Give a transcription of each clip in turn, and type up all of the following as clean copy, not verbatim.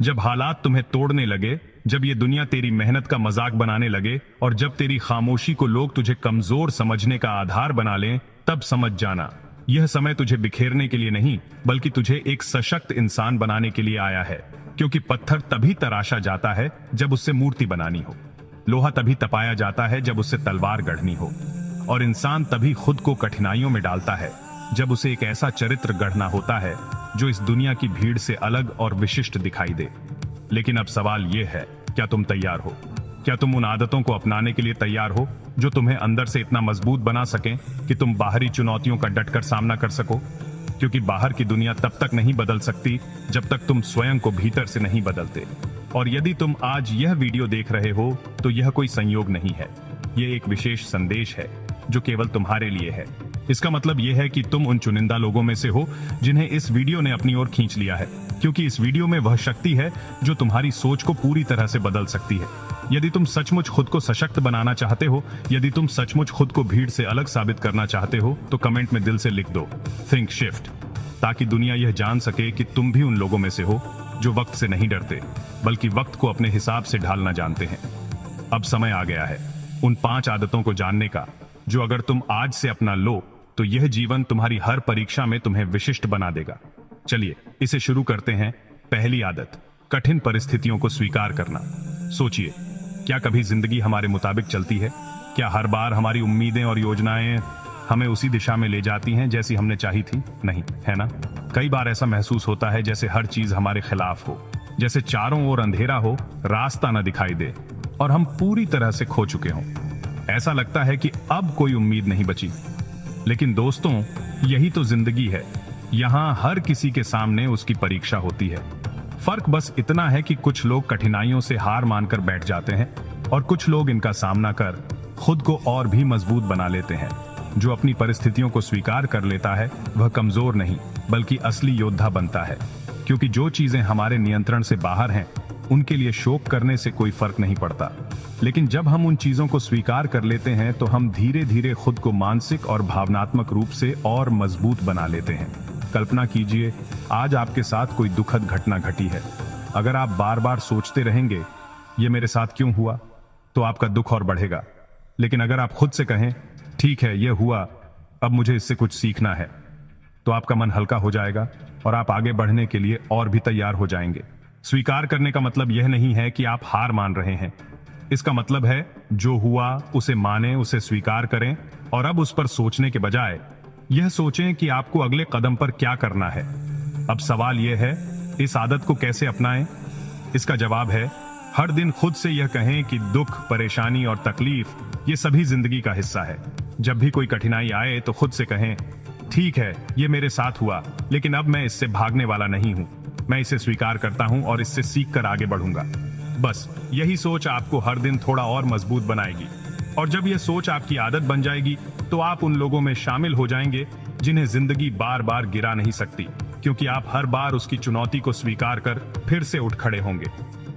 जब हालात तुम्हें तोड़ने लगे, जब ये दुनिया तेरी मेहनत का मजाक बनाने लगे और जब तेरी खामोशी को लोग तुझे कमजोर समझने का आधार बना लें, तब समझ जाना यह समय तुझे बिखेरने के लिए नहीं बल्कि तुझे एक सशक्त इंसान बनाने के लिए आया है। क्योंकि पत्थर तभी तराशा जाता है जब उससे मूर्ति बनानी हो, लोहा तभी तपाया जाता है जब उससे तलवार गढ़नी हो, और इंसान तभी खुद को कठिनाइयों में डालता है जब उसे एक ऐसा चरित्र गढ़ना होता है जो इस दुनिया की भीड़ से अलग और विशिष्ट दिखाई दे। लेकिन अब सवाल यह है, क्या तुम तैयार हो? क्या तुम उन आदतों को अपनाने के लिए तैयार हो जो तुम्हें अंदर से इतना मजबूत बना सकें कि तुम बाहरी चुनौतियों का डटकर सामना कर सको? क्योंकि बाहर की दुनिया तब तक नहीं बदल सकती जब तक तुम स्वयं को भीतर से नहीं बदलते। और यदि तुम आज यह वीडियो देख रहे हो तो यह कोई संयोग नहीं है, यह एक विशेष संदेश है जो केवल तुम्हारे लिए है। इसका मतलब यह है कि तुम उन चुनिंदा लोगों में से हो जिन्हें इस वीडियो ने अपनी ओर खींच लिया है, क्योंकि इस वीडियो में वह शक्ति है जो तुम्हारी सोच को पूरी तरह से बदल सकती है। यदि तुम सचमुच खुद को सशक्त बनाना चाहते हो, यदि तुम सचमुच खुद को भीड़ से अलग साबित करना चाहते हो, तो कमेंट में दिल से लिख दो थिंक शिफ्ट, ताकि दुनिया यह जान सके कि तुम भी उन लोगों में से हो जो वक्त से नहीं डरते बल्कि वक्त को अपने हिसाब से ढालना जानते हैं। अब समय आ गया है उन 5 आदतों को जानने का जो अगर तुम आज से अपना लो तो यह जीवन तुम्हारी हर परीक्षा में तुम्हें विशिष्ट बना देगा। चलिए इसे शुरू करते हैं। पहली आदत, कठिन परिस्थितियों को स्वीकार करना। सोचिए, क्या कभी जिंदगी हमारे मुताबिक चलती है? क्या हर बार हमारी उम्मीदें और योजनाएं हमें उसी दिशा में ले जाती हैं जैसी हमने चाही थी? नहीं, है ना? कई बार ऐसा महसूस होता है जैसे हर चीज हमारे खिलाफ हो, जैसे चारों ओर अंधेरा हो, रास्ता न दिखाई दे और हम पूरी तरह से खो चुके हों। ऐसा लगता है कि अब कोई उम्मीद नहीं बची। लेकिन दोस्तों, यही तो जिंदगी है। यहाँ हर किसी के सामने उसकी परीक्षा होती है। फर्क बस इतना है कि कुछ लोग कठिनाइयों से हार मानकर बैठ जाते हैं और कुछ लोग इनका सामना कर खुद को और भी मजबूत बना लेते हैं। जो अपनी परिस्थितियों को स्वीकार कर लेता है वह कमजोर नहीं बल्कि असली योद्धा बनता है। क्योंकि जो चीजें हमारे नियंत्रण से बाहर हैं उनके लिए शोक करने से कोई फर्क नहीं पड़ता। लेकिन जब हम उन चीजों को स्वीकार कर लेते हैं तो हम धीरे धीरे खुद को मानसिक और भावनात्मक रूप से और मजबूत बना लेते हैं। कल्पना कीजिए, आज आपके साथ कोई दुखद घटना घटी है। अगर आप बार बार सोचते रहेंगे ये मेरे साथ क्यों हुआ, तो आपका दुख और बढ़ेगा। लेकिन अगर आप खुद से कहें ठीक है ये हुआ, अब मुझे इससे कुछ सीखना है, तो आपका मन हल्का हो जाएगा और आप आगे बढ़ने के लिए और भी तैयार हो जाएंगे। स्वीकार करने का मतलब यह नहीं है कि आप हार मान रहे हैं। इसका मतलब है जो हुआ उसे माने, उसे स्वीकार करें और अब उस पर सोचने के बजाय यह सोचें कि आपको अगले कदम पर क्या करना है। अब सवाल यह है, इस आदत को कैसे अपनाएं? इसका जवाब है, हर दिन खुद से यह कहें कि दुख, परेशानी और तकलीफ ये सभी जिंदगी का हिस्सा है। जब भी कोई कठिनाई आए तो खुद से कहें ठीक है ये मेरे साथ हुआ, लेकिन अब मैं इससे भागने वाला नहीं हूं। मैं इसे स्वीकार करता हूं और इससे सीख कर आगे बढ़ूंगा। बस यही सोच आपको हर दिन थोड़ा और मजबूत बनाएगी। और जब यह सोच आपकी आदत बन जाएगी तो आप उन लोगों में शामिल हो जाएंगे जिन्हें जिंदगी बार बार गिरा नहीं सकती, क्योंकि आप हर बार उसकी चुनौती को स्वीकार कर फिर से उठ खड़े होंगे।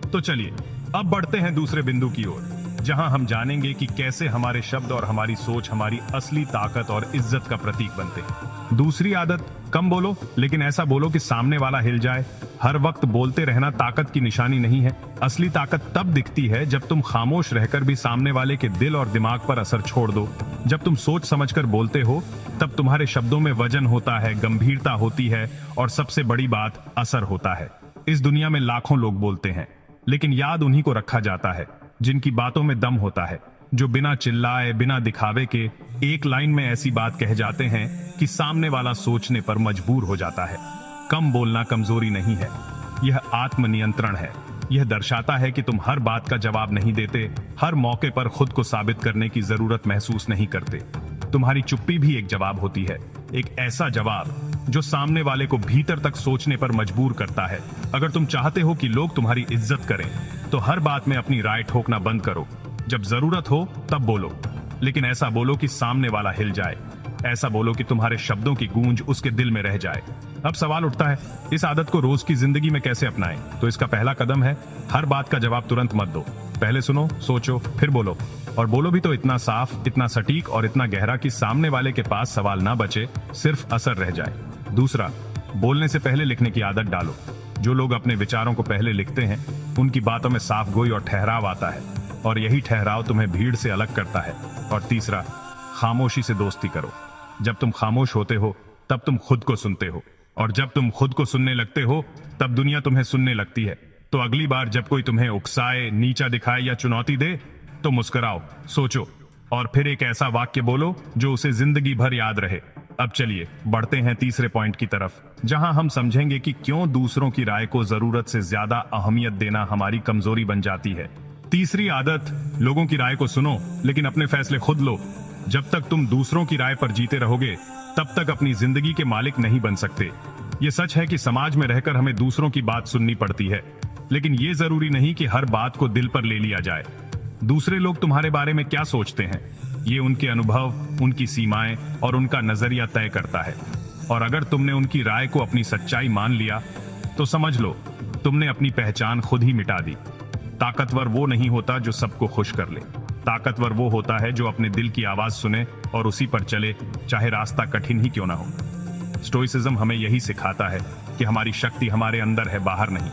तो चलिए अब बढ़ते हैं दूसरे बिंदु की ओर, जहां हम जानेंगे कि कैसे हमारे शब्द और हमारी सोच हमारी असली ताकत और इज्जत का प्रतीक बनते हैं। दूसरी आदत, कम बोलो लेकिन ऐसा बोलो कि सामने वाला हिल जाए। हर वक्त बोलते रहना ताकत की निशानी नहीं है। असली ताकत तब दिखती है जब तुम खामोश रहकर भी सामने वाले के दिल और दिमाग पर असर छोड़ दो। जब तुम सोच समझकर बोलते हो तब तुम्हारे शब्दों में वजन होता है, गंभीरता होती है और सबसे बड़ी बात, असर होता है। इस दुनिया में लाखों लोग बोलते हैं, लेकिन याद उन्हीं को रखा जाता है जिनकी बातों में दम होता है, जो बिना चिल्लाए, बिना दिखावे के एक लाइन में ऐसी बात कह जाते हैं कि सामने वाला सोचने पर मजबूर हो जाता है। कम बोलना कमजोरी नहीं है, यह आत्मनियंत्रण है। यह दर्शाता है कि तुम हर बात का जवाब नहीं देते, हर मौके पर खुद को साबित करने की जरूरत महसूस नहीं करते। तुम्हारी चुप्पी भी एक जवाब होती है, एक ऐसा जवाब जो सामने वाले को भीतर तक सोचने पर मजबूर करता है। अगर तुम चाहते हो कि लोग तुम्हारी इज्जत करें तो हर बात में अपनी राय ठोकना बंद करो। जब जरूरत हो तब बोलो, लेकिन ऐसा बोलो कि सामने वाला हिल जाए। ऐसा बोलो कि तुम्हारे शब्दों की गूंज उसके दिल में रह जाए। अब सवाल उठता है, इस आदत को रोज की जिंदगी में कैसे अपनाएं? तो इसका पहला कदम है, हर बात का जवाब तुरंत मत दो। पहले सुनो, सोचो, फिर बोलो। और बोलो भी तो इतना साफ, इतना सटीक और इतना गहरा कि सामने वाले के पास सवाल ना बचे, सिर्फ असर रह जाए। दूसरा, बोलने से पहले लिखने की आदत डालो। जो लोग अपने विचारों को पहले लिखते हैं उनकी बातों में साफ गोई और ठहराव आता है, और यही ठहराव तुम्हें भीड़ से अलग करता है। और तीसरा, खामोशी से दोस्ती करो। जब तुम खामोश होते हो तब तुम खुद को सुनते हो, और जब तुम खुद को सुनने लगते हो तब दुनिया तुम्हें सुनने लगती है। तो अगली बार जब कोई तुम्हें उकसाए, नीचा दिखाए या चुनौती दे तो मुस्कुराओ, सोचो और फिर एक ऐसा वाक्य बोलो जो उसे जिंदगी भर याद रहे। अब चलिए बढ़ते हैं तीसरे पॉइंट की तरफ, जहां हम समझेंगे कि क्यों दूसरों की राय को जरूरत से ज्यादा अहमियत देना हमारी कमजोरी बन जाती है। तीसरी आदत, लोगों की राय को सुनो लेकिन अपने फैसले खुद लो। जब तक तुम दूसरों की राय पर जीते रहोगे तब तक अपनी जिंदगी के मालिक नहीं बन सकते। ये सच है कि समाज में रहकर हमें दूसरों की बात सुननी पड़ती है, लेकिन ये जरूरी नहीं कि हर बात को दिल पर ले लिया जाए। दूसरे लोग तुम्हारे बारे में क्या सोचते हैं, ये उनके अनुभव, उनकी सीमाएं और उनका नजरिया तय करता है। और अगर तुमने उनकी राय को अपनी सच्चाई मान लिया तो समझ लो तुमने अपनी पहचान खुद ही मिटा दी। ताकतवर वो नहीं होता जो सबको खुश कर ले, ताकतवर वो होता है जो अपने दिल की आवाज सुने और उसी पर चले, चाहे रास्ता कठिन ही क्यों ना हो। स्टोइसिज्म हमें यही सिखाता है कि हमारी शक्ति हमारे अंदर है, बाहर नहीं।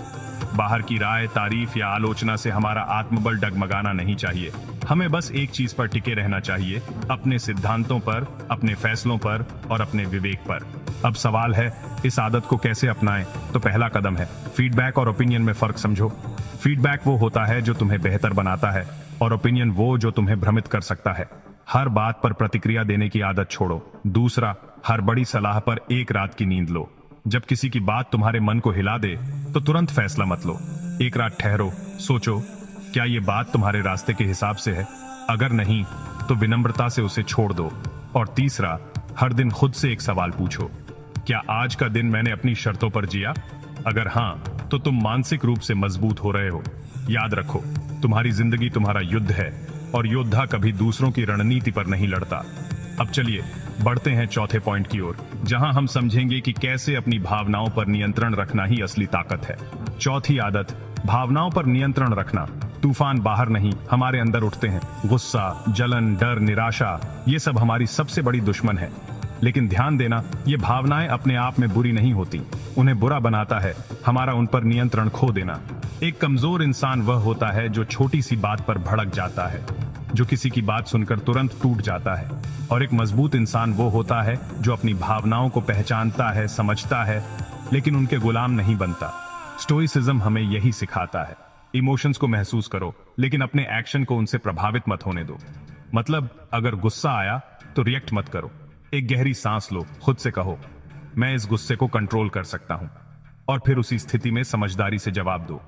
बाहर की राय, तारीफ या आलोचना से हमारा आत्मबल डगमगाना नहीं चाहिए। हमें बस एक चीज पर टिके रहना चाहिए, अपने सिद्धांतों पर, अपने फैसलों पर और अपने विवेक पर। अब सवाल है, इस आदत को कैसे अपनाएं? तो पहला कदम है फीडबैक और ओपिनियन में फर्क समझो। फीडबैक वो होता है जो तुम्हें बेहतर बनाता है, और ओपिनियन वो जो तुम्हें भ्रमित कर सकता है। हर बात पर प्रतिक्रिया देने की आदत छोड़ो। दूसरा, हर बड़ी सलाह पर एक रात की नींद लो। जब किसी की बात तुम्हारे मन को हिला दे तो तुरंत फैसला मत लो। एक रात ठहरो, सोचो क्या ये बात तुम्हारे रास्ते के हिसाब से है? अगर नहीं तो विनम्रता से उसे छोड़ दो। और तीसरा, हर दिन खुद से एक सवाल पूछो, क्या आज का दिन मैंने अपनी शर्तों पर जिया? अगर हाँ, तो तुम मानसिक रूप से मजबूत हो रहे हो। याद रखो, तुम्हारी जिंदगी तुम्हारा युद्ध है और योद्धा कभी दूसरों की रणनीति पर नहीं लड़ता। अब चलिए बढ़ते हैं चौथे पॉइंट की ओर, जहां हम समझेंगे कि कैसे अपनी भावनाओं पर नियंत्रण रखना ही असली ताकत है। चौथी आदत, भावनाओं पर नियंत्रण रखना। तूफान बाहर नहीं, हमारे अंदर उठते हैं। गुस्सा, जलन, डर, निराशा, ये सब हमारी सबसे बड़ी दुश्मन है। लेकिन ध्यान देना, ये भावनाएं अपने आप में बुरी नहीं होती। उन्हें बुरा बनाता है हमारा उन पर नियंत्रण खो देना। एक कमजोर इंसान वह होता है जो छोटी सी बात पर भड़क जाता है, जो किसी की बात सुनकर तुरंत टूट जाता है। और एक मजबूत इंसान वो होता है जो अपनी भावनाओं को पहचानता है, समझता है, लेकिन उनके गुलाम नहीं बनता। स्टोइसिज्म हमें यही सिखाता है, इमोशंस को महसूस करो लेकिन अपने एक्शन को उनसे प्रभावित मत होने दो। मतलब अगर गुस्सा आया तो रिएक्ट मत करो, एक गहरी सांस लो, खुद से कहो मैं इस गुस्से को कंट्रोल कर सकता हूं, और फिर उसी स्थिति में समझदारी से जवाब दो।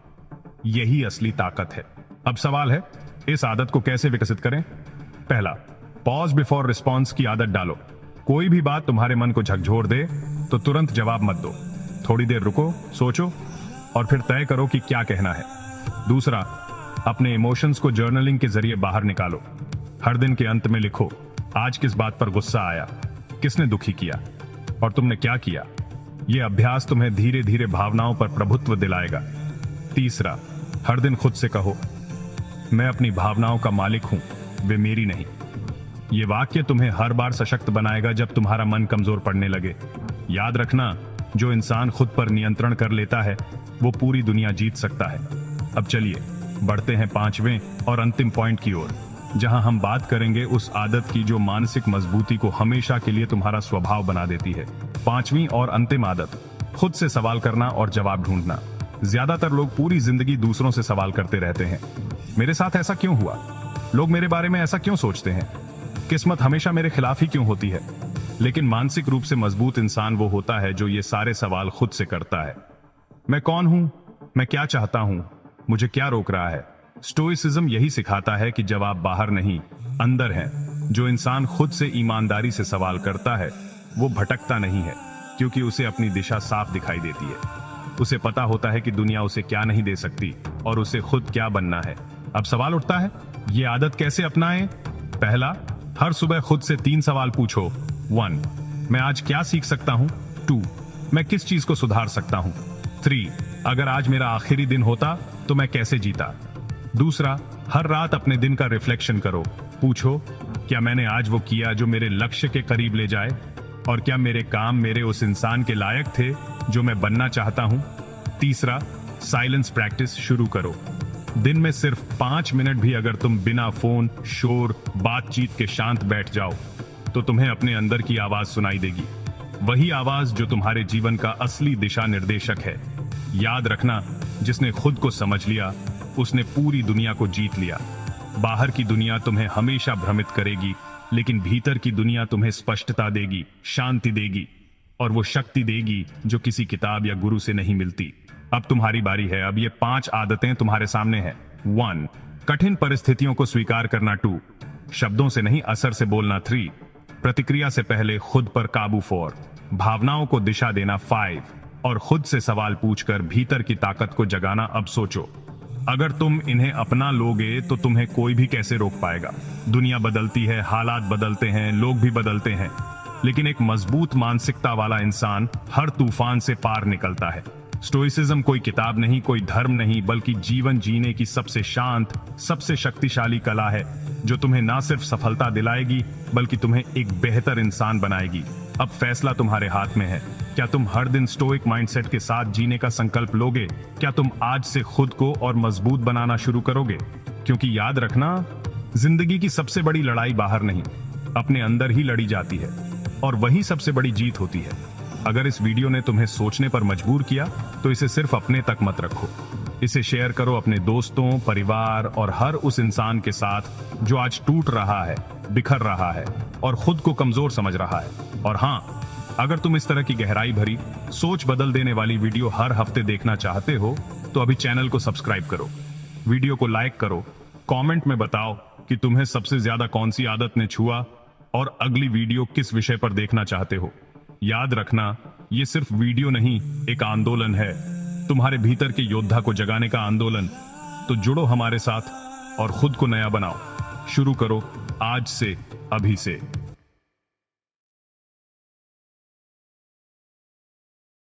यही असली ताकत है। अब सवाल है, इस आदत को कैसे विकसित करें? पहला, पॉज बिफोर रिस्पॉन्स की आदत डालो। कोई भी बात तुम्हारे मन को झकझोर दे तो तुरंत जवाब मत दो। थोड़ी देर रुको, सोचो और फिर तय करो कि क्या कहना है। दूसरा, अपने इमोशंस को जर्नलिंग के जरिए बाहर निकालो। हर दिन के अंत में लिखो, आज किस बात पर गुस्सा आया, किसने दुखी किया और तुमने क्या किया। यह अभ्यास तुम्हें धीरे धीरे भावनाओं पर प्रभुत्व दिलाएगा। तीसरा, हर दिन खुद से कहो मैं अपनी भावनाओं का मालिक हूं, वे मेरी नहीं। यह वाक्य तुम्हें हर बार सशक्त बनाएगा जब तुम्हारा मन कमजोर पड़ने लगे। याद रखना, जो इंसान खुद पर नियंत्रण कर लेता है वो पूरी दुनिया जीत सकता है। अब चलिए बढ़ते हैं पांचवें और अंतिम पॉइंट की ओर, जहां हम बात करेंगे उस आदत की जो मानसिक मजबूती को हमेशा के लिए तुम्हारा स्वभाव बना देती है। पांचवी और अंतिम आदत, खुद से सवाल करना और जवाब ढूंढना। ज्यादातर लोग पूरी जिंदगी दूसरों से सवाल करते रहते हैं, मेरे साथ ऐसा क्यों हुआ, लोग मेरे बारे में ऐसा क्यों सोचते हैं, किस्मत हमेशा मेरे खिलाफ ही क्यों होती है। लेकिन मानसिक रूप से मजबूत इंसान वो होता है जो ये सारे सवाल खुद से करता है। मैं कौन हूं, मैं क्या चाहता हूं, मुझे क्या रोक रहा है। स्टोइसिज्म यही सिखाता है कि जवाब बाहर नहीं, अंदर है। जो इंसान खुद से ईमानदारी से सवाल करता है वो भटकता नहीं है, क्योंकि उसे अपनी दिशा साफ दिखाई देती है। उसे पता होता है कि दुनिया उसे क्या नहीं दे सकती और उसे खुद क्या बनना है। अब सवाल उठता है, ये आदत कैसे अपनाएं? पहला, हर सुबह खुद से 3 सवाल पूछो। 1, मैं आज क्या सीख सकता हूं? 2, मैं किस चीज को सुधार सकता हूं? 3, अगर आज मेरा आखिरी दिन होता तो मैं कैसे जीता? दूसरा, हर रात अपने दिन का रिफ्लेक्शन करो। पूछो, क्या मैंने आज वो किया जो मेरे लक्ष्य के करीब ले जाए, और क्या मेरे काम मेरे उस इंसान के लायक थे जो मैं बनना चाहता हूं? तीसरा, साइलेंस प्रैक्टिस शुरू करो। दिन में सिर्फ 5 मिनट भी अगर तुम बिना फोन, शोर, बातचीत के शांत बैठ जाओ तो तुम्हें अपने अंदर की आवाज सुनाई देगी। वही आवाज जो तुम्हारे जीवन का असली दिशा निर्देशक है। याद रखना, जिसने खुद को समझ लिया उसने पूरी दुनिया को जीत लिया। बाहर की दुनिया तुम्हें हमेशा भ्रमित करेगी, लेकिन भीतर की दुनिया तुम्हें स्पष्टता देगी, शांति देगी और वो शक्ति देगी जो किसी किताब या गुरु से नहीं मिलती। अब तुम्हारी बारी है। अब ये 5 आदतें तुम्हारे सामने हैं। 1, कठिन परिस्थितियों को स्वीकार करना। 2, शब्दों से नहीं असर से बोलना। 3, प्रतिक्रिया से पहले खुद पर काबू। 4, भावनाओं को दिशा देना। 5, और खुद से सवाल पूछकर भीतर की ताकत को जगाना। अब सोचो, अगर तुम इन्हें अपना लोगे तो तुम्हें कोई भी कैसे रोक पाएगा। दुनिया बदलती है, हालात बदलते हैं, लोग भी बदलते हैं, लेकिन एक मजबूत मानसिकता वाला इंसान हर तूफान से पार निकलता है। स्टोइसिज्म कोई किताब नहीं, कोई धर्म नहीं, बल्कि जीवन जीने की सबसे शांत, सबसे शक्तिशाली कला है, जो तुम्हें ना सिर्फ सफलता दिलाएगी बल्कि तुम्हें एक बेहतर इंसान बनाएगी। अब फैसला तुम्हारे हाथ में है। क्या तुम हर दिन स्टोइक माइंडसेट के साथ जीने का संकल्प लोगे? क्या तुम आज से खुद को और मजबूत बनाना शुरू करोगे? क्योंकि याद रखना, जिंदगी की सबसे बड़ी लड़ाई बाहर नहीं, अपने अंदर ही लड़ी जाती है, और वही सबसे बड़ी जीत होती है। अगर इस वीडियो ने तुम्हें सोचने पर मजबूर किया तो इसे सिर्फ अपने तक मत रखो। इसे शेयर करो अपने दोस्तों, परिवार और हर उस इंसान के साथ जो आज टूट रहा है, बिखर रहा है और खुद को कमजोर समझ रहा है। और हाँ, अगर तुम इस तरह की गहराई भरी, सोच बदल देने वाली वीडियो हर हफ्ते देखना चाहते हो तो अभी चैनल को सब्सक्राइब करो, वीडियो को लाइक करो, कमेंट में बताओ कि तुम्हें सबसे ज्यादा कौन सी आदत ने छुआ और अगली वीडियो किस विषय पर देखना चाहते हो। याद रखना, ये सिर्फ वीडियो नहीं, एक आंदोलन है, तुम्हारे भीतर के योद्धा को जगाने का आंदोलन। तो जुड़ो हमारे साथ और खुद को नया बनाओ। शुरू करो आज से, अभी से।